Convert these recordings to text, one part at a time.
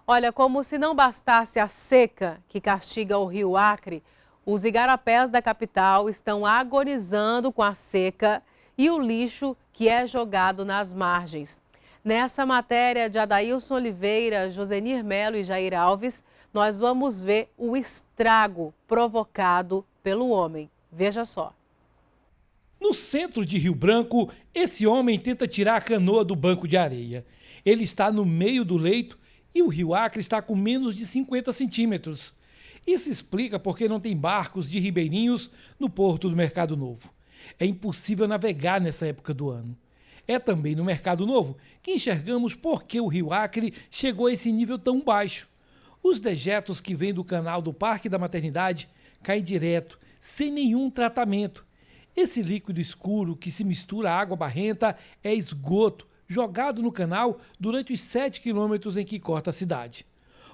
Olha, como se não bastasse a seca que castiga o Rio Acre, os igarapés da capital estão agonizando com a seca e o lixo que é jogado nas margens. Nessa matéria de Adailson Oliveira, Josenir Melo e Jair Alves, nós vamos ver o estrago provocado pelo homem. Veja só. No centro de Rio Branco, esse homem tenta tirar a canoa do banco de areia. Ele está no meio do leito e o Rio Acre está com menos de 50 centímetros. Isso explica porque não tem barcos de ribeirinhos no porto do Mercado Novo. É impossível navegar nessa época do ano. É também no Mercado Novo que enxergamos por que o Rio Acre chegou a esse nível tão baixo. Os dejetos que vêm do canal do Parque da Maternidade caem direto, sem nenhum tratamento. Esse líquido escuro que se mistura à água barrenta é esgoto jogado no canal durante os 7 quilômetros em que corta a cidade.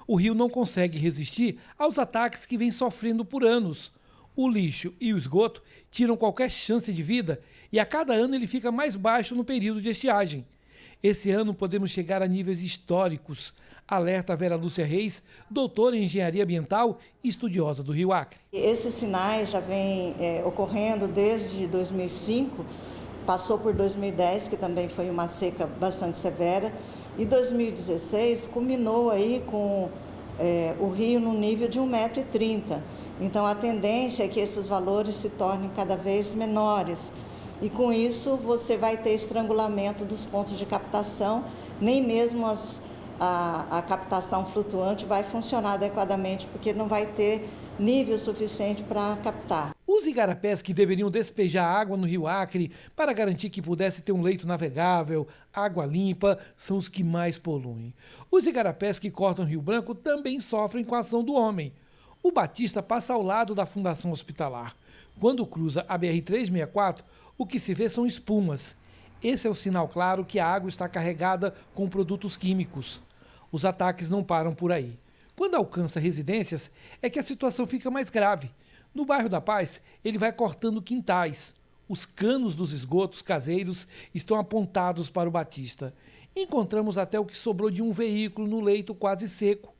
O rio não consegue resistir aos ataques que vem sofrendo por anos. O lixo e o esgoto tiram qualquer chance de vida e a cada ano ele fica mais baixo no período de estiagem. Esse ano podemos chegar a níveis históricos, alerta Vera Lúcia Reis, doutora em engenharia ambiental e estudiosa do Rio Acre. Esses sinais já vêm ocorrendo desde 2005, passou por 2010, que também foi uma seca bastante severa, e 2016 culminou aí com o rio no nível de 1,30 m. Então a tendência é que esses valores se tornem cada vez menores. E com isso você vai ter estrangulamento dos pontos de captação, nem mesmo a captação flutuante vai funcionar adequadamente, porque não vai ter nível suficiente para captar. Os igarapés que deveriam despejar água no Rio Acre para garantir que pudesse ter um leito navegável, água limpa, são os que mais poluem. Os igarapés que cortam o Rio Branco também sofrem com a ação do homem. O Batista passa ao lado da Fundação Hospitalar. Quando cruza a BR-364, o que se vê são espumas. Esse é o sinal claro que a água está carregada com produtos químicos. Os ataques não param por aí. Quando alcança residências, é que a situação fica mais grave. No bairro da Paz, ele vai cortando quintais. Os canos dos esgotos caseiros estão apontados para o Batista. Encontramos até o que sobrou de um veículo no leito quase seco.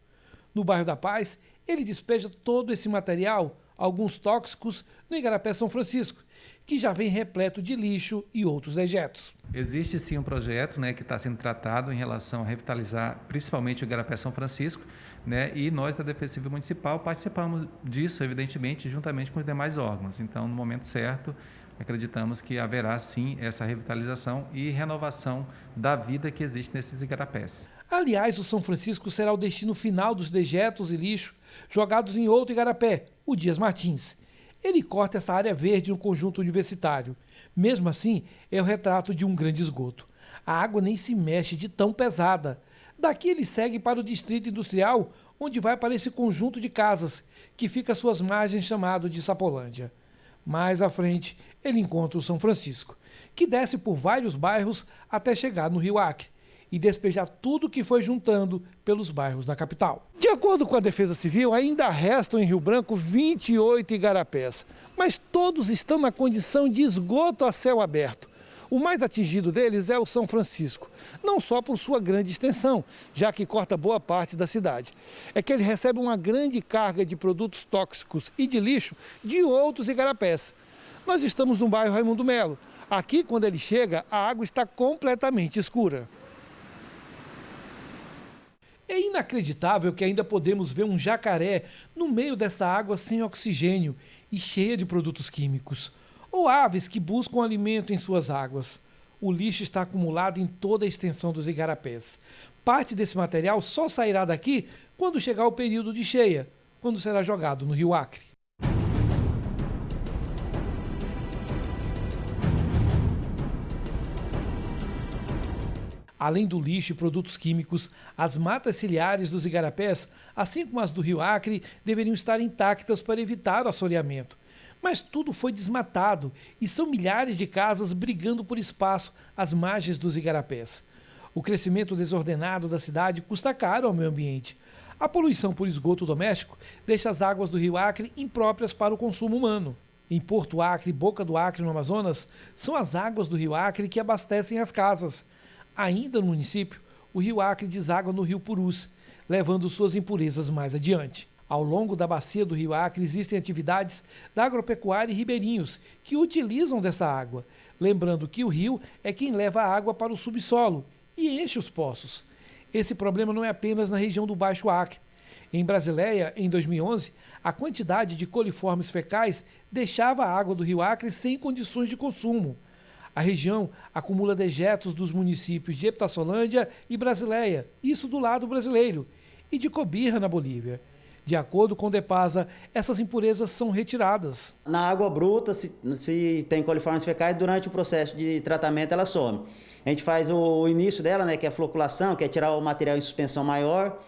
No bairro da Paz, ele despeja todo esse material, alguns tóxicos, no Igarapé São Francisco, que já vem repleto de lixo e outros dejetos. Existe sim um projeto, que está sendo tratado em relação a revitalizar principalmente o Igarapé São Francisco, e nós da Defesa Civil Municipal participamos disso, evidentemente, juntamente com os demais órgãos. Então, no momento certo, acreditamos que haverá sim essa revitalização e renovação da vida que existe nesses igarapés. Aliás, o São Francisco será o destino final dos dejetos e lixo jogados em outro igarapé, o Dias Martins. Ele corta essa área verde no conjunto universitário. Mesmo assim, é o retrato de um grande esgoto. A água nem se mexe de tão pesada. Daqui ele segue para o distrito industrial, onde vai para esse conjunto de casas, que fica às suas margens chamado de Sapolândia. Mais à frente, ele encontra o São Francisco, que desce por vários bairros até chegar no Rio Acre e despejar tudo que foi juntando pelos bairros da capital. De acordo com a Defesa Civil, ainda restam em Rio Branco 28 igarapés, mas todos estão na condição de esgoto a céu aberto. O mais atingido deles é o São Francisco, não só por sua grande extensão, já que corta boa parte da cidade. É que ele recebe uma grande carga de produtos tóxicos e de lixo de outros igarapés. Nós estamos no bairro Raimundo Melo. Aqui, quando ele chega, a água está completamente escura. É inacreditável que ainda podemos ver um jacaré no meio dessa água sem oxigênio e cheia de produtos químicos. Ou aves que buscam alimento em suas águas. O lixo está acumulado em toda a extensão dos igarapés. Parte desse material só sairá daqui quando chegar o período de cheia, quando será jogado no Rio Acre. Além do lixo e produtos químicos, as matas ciliares dos igarapés, assim como as do Rio Acre, deveriam estar intactas para evitar o assoreamento. Mas tudo foi desmatado e são milhares de casas brigando por espaço às margens dos igarapés. O crescimento desordenado da cidade custa caro ao meio ambiente. A poluição por esgoto doméstico deixa as águas do Rio Acre impróprias para o consumo humano. Em Porto Acre e Boca do Acre, no Amazonas, são as águas do Rio Acre que abastecem as casas. Ainda no município, o Rio Acre deságua no Rio Purus. levando suas impurezas mais adiante. Ao longo da bacia do Rio Acre existem atividades da agropecuária e ribeirinhos que utilizam dessa água. Lembrando que o rio é quem leva a água para o subsolo e enche os poços. Esse problema não é apenas na região do Baixo Acre. Em Brasileia, em 2011, a quantidade de coliformes fecais deixava a água do Rio Acre sem condições de consumo. A região acumula dejetos dos municípios de Epitassolândia e Brasileia, isso do lado brasileiro, e de Cobija, na Bolívia. De acordo com o DEPASA, essas impurezas são retiradas. Na água bruta, se tem coliformes fecais, durante o processo de tratamento ela some. A gente faz o início dela, né, que é a floculação, que é tirar o material em suspensão maior.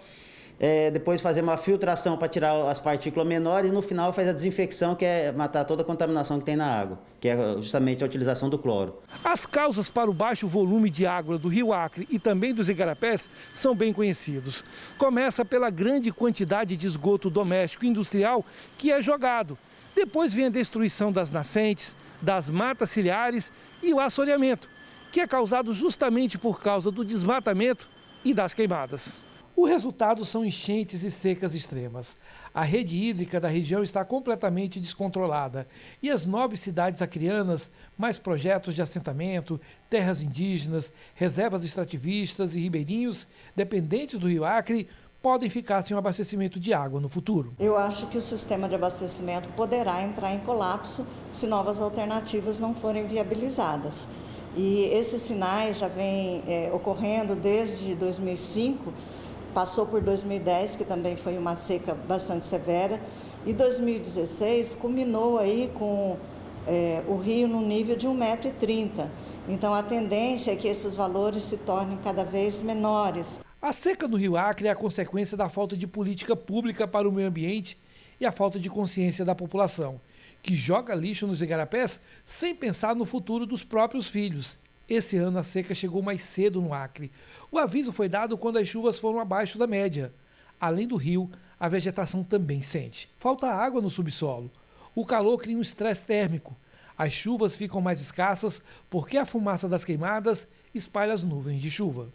Depois fazer uma filtração para tirar as partículas menores e no final faz a desinfecção, que é matar toda a contaminação que tem na água, que é justamente a utilização do cloro. As causas para o baixo volume de água do Rio Acre e também dos igarapés são bem conhecidos. Começa pela grande quantidade de esgoto doméstico e industrial que é jogado. Depois vem a destruição das nascentes, das matas ciliares e o assoreamento, que é causado justamente por causa do desmatamento e das queimadas. O resultado são enchentes e secas extremas. A rede hídrica da região está completamente descontrolada e as 9 cidades acreanas, mais projetos de assentamento, terras indígenas, reservas extrativistas e ribeirinhos dependentes do Rio Acre, podem ficar sem um abastecimento de água no futuro. Eu acho que o sistema de abastecimento poderá entrar em colapso se novas alternativas não forem viabilizadas. E esses sinais já vêm ocorrendo desde 2005, passou por 2010, que também foi uma seca bastante severa, e 2016 culminou aí com o rio no nível de 1,30 m. Então a tendência é que esses valores se tornem cada vez menores. A seca no Rio Acre é a consequência da falta de política pública para o meio ambiente e a falta de consciência da população, que joga lixo nos igarapés sem pensar no futuro dos próprios filhos. Esse ano a seca chegou mais cedo no Acre. O aviso foi dado quando as chuvas foram abaixo da média. Além do rio, a vegetação também sente. Falta água no subsolo. O calor cria um estresse térmico. As chuvas ficam mais escassas porque a fumaça das queimadas espalha as nuvens de chuva.